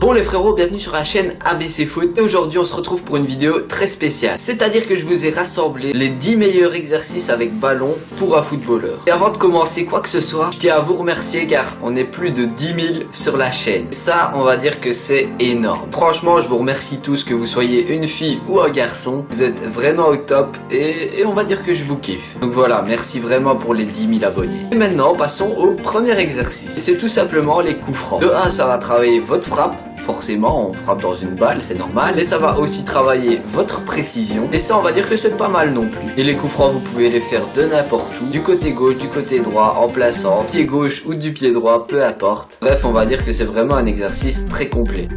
Bon les frérots, bienvenue sur la chaîne ABC Foot et aujourd'hui on se retrouve pour une vidéo très spéciale. C'est-à-dire que je vous ai rassemblé les 10 meilleurs exercices avec ballon pour un footballeur. Et avant de commencer quoi que ce soit, je tiens à vous remercier car on est plus de 10 000 sur la chaîne. Ça, on va dire que c'est énorme. Franchement, je vous remercie tous, que vous soyez une fille ou un garçon. Vous êtes vraiment au top et on va dire que je vous kiffe. Donc voilà, merci vraiment pour les 10 000 abonnés. Et maintenant, passons au premier exercice. C'est tout simplement les coups francs. De 1, ça va travailler votre frappe. Forcément, on frappe dans une balle, c'est normal. Et ça va aussi travailler votre précision. Et ça, on va dire que c'est pas mal non plus. Et les coups francs, vous pouvez les faire de n'importe où. Du côté gauche, du côté droit, en plein centre, pied gauche ou du pied droit, peu importe. Bref, on va dire que c'est vraiment un exercice très complet.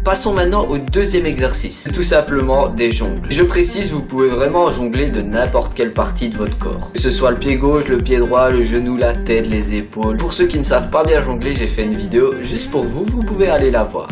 Passons maintenant au deuxième exercice. C'est tout simplement des jongles. Je précise, vous pouvez vraiment jongler de n'importe quelle partie de votre corps. Que ce soit le pied gauche, le pied droit, le genou, la tête, les épaules. Pour ceux qui ne savent pas bien jongler, j'ai fait une vidéo juste pour vous, vous pouvez aller la voir.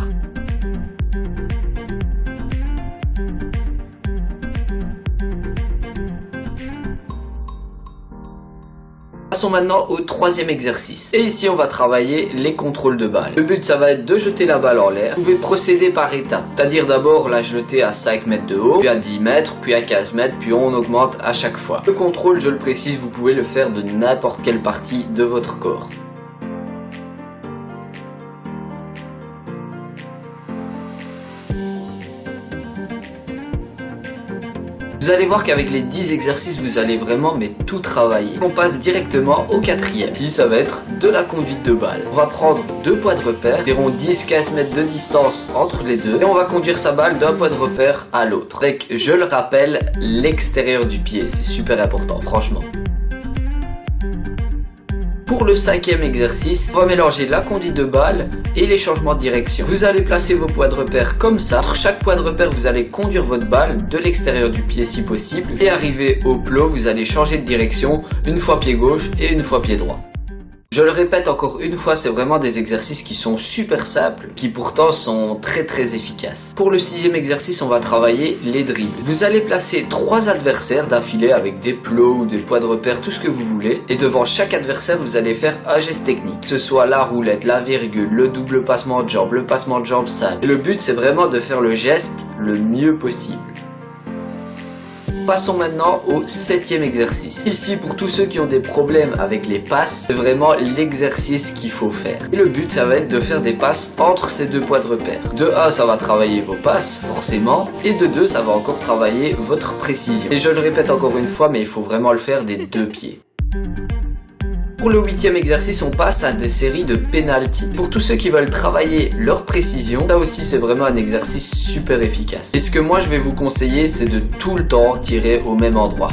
Passons maintenant au troisième exercice. Et ici, on va travailler les contrôles de balle. Le but, ça va être de jeter la balle en l'air. Vous pouvez procéder par étapes. C'est-à-dire d'abord la jeter à 5 mètres de haut, puis à 10 mètres, puis à 15 mètres, puis on augmente à chaque fois. Le contrôle, je le précise, vous pouvez le faire de n'importe quelle partie de votre corps. Vous allez voir qu'avec les 10 exercices, vous allez vraiment tout travailler. On passe directement au quatrième. Ici, ça va être de la conduite de balle. On va prendre deux poids de repère, environ 10-15 mètres de distance entre les deux. Et on va conduire sa balle d'un poids de repère à l'autre. Avec, je le rappelle, l'extérieur du pied. C'est super important, franchement. Pour le cinquième exercice, on va mélanger la conduite de balle et les changements de direction. Vous allez placer vos poids de repère comme ça. Entre chaque poids de repère, vous allez conduire votre balle de l'extérieur du pied si possible. Et arrivé au plot, vous allez changer de direction, une fois pied gauche et une fois pied droit. Je le répète encore une fois, c'est vraiment des exercices qui sont super simples, qui pourtant sont très efficaces. Pour le sixième exercice, on va travailler les dribbles. Vous allez placer 3 adversaires d'affilée avec des plots ou des poids de repère, tout ce que vous voulez. Et devant chaque adversaire, vous allez faire un geste technique. Que ce soit la roulette, la virgule, le double passement de jambe, le passement de jambe simple. Et le but, c'est vraiment de faire le geste le mieux possible. Passons maintenant au septième exercice. Ici, pour tous ceux qui ont des problèmes avec les passes, c'est vraiment l'exercice qu'il faut faire. Et le but, ça va être de faire des passes entre ces deux poids de repère. De 1, ça va travailler vos passes, forcément. Et de 2, ça va encore travailler votre précision. Et je le répète encore une fois, mais il faut vraiment le faire des deux pieds. Pour le huitième exercice, on passe à des séries de penalty. Pour tous ceux qui veulent travailler leur précision, ça aussi c'est vraiment un exercice super efficace. Et ce que moi je vais vous conseiller, c'est de tout le temps tirer au même endroit.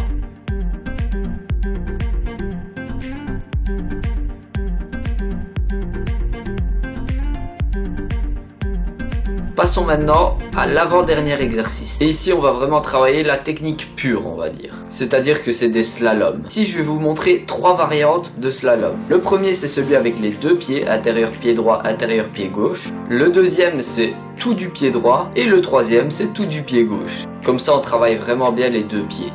Passons maintenant à l'avant-dernier exercice. Et ici, on va vraiment travailler la technique pure, on va dire. C'est-à-dire que c'est des slaloms. Ici, je vais vous montrer 3 variantes de slalom. Le premier, c'est celui avec les deux pieds, intérieur pied droit, intérieur pied gauche. Le deuxième, c'est tout du pied droit. Et le troisième, c'est tout du pied gauche. Comme ça, on travaille vraiment bien les deux pieds.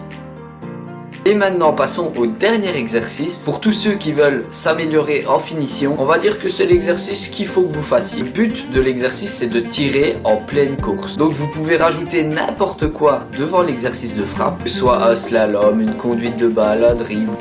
Et maintenant, passons au dernier exercice. Pour tous ceux qui veulent s'améliorer en finition, on va dire que c'est l'exercice qu'il faut que vous fassiez. Le but de l'exercice, c'est de tirer en pleine course. Donc, vous pouvez rajouter n'importe quoi devant l'exercice de frappe, que ce soit un slalom, une conduite de balle, un dribble.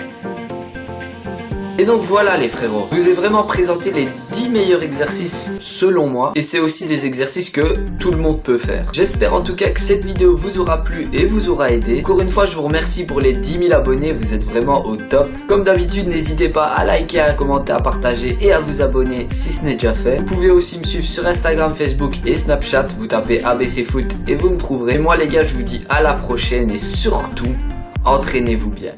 Et donc voilà les frérots, je vous ai vraiment présenté les 10 meilleurs exercices selon moi. Et c'est aussi des exercices que tout le monde peut faire. J'espère en tout cas que cette vidéo vous aura plu et vous aura aidé. Encore une fois, je vous remercie pour les 10 000 abonnés, vous êtes vraiment au top. Comme d'habitude, n'hésitez pas à liker, à commenter, à partager et à vous abonner si ce n'est déjà fait. Vous pouvez aussi me suivre sur Instagram, Facebook et Snapchat. Vous tapez ABC Foot et vous me trouverez. Et moi les gars, je vous dis à la prochaine et surtout, entraînez-vous bien.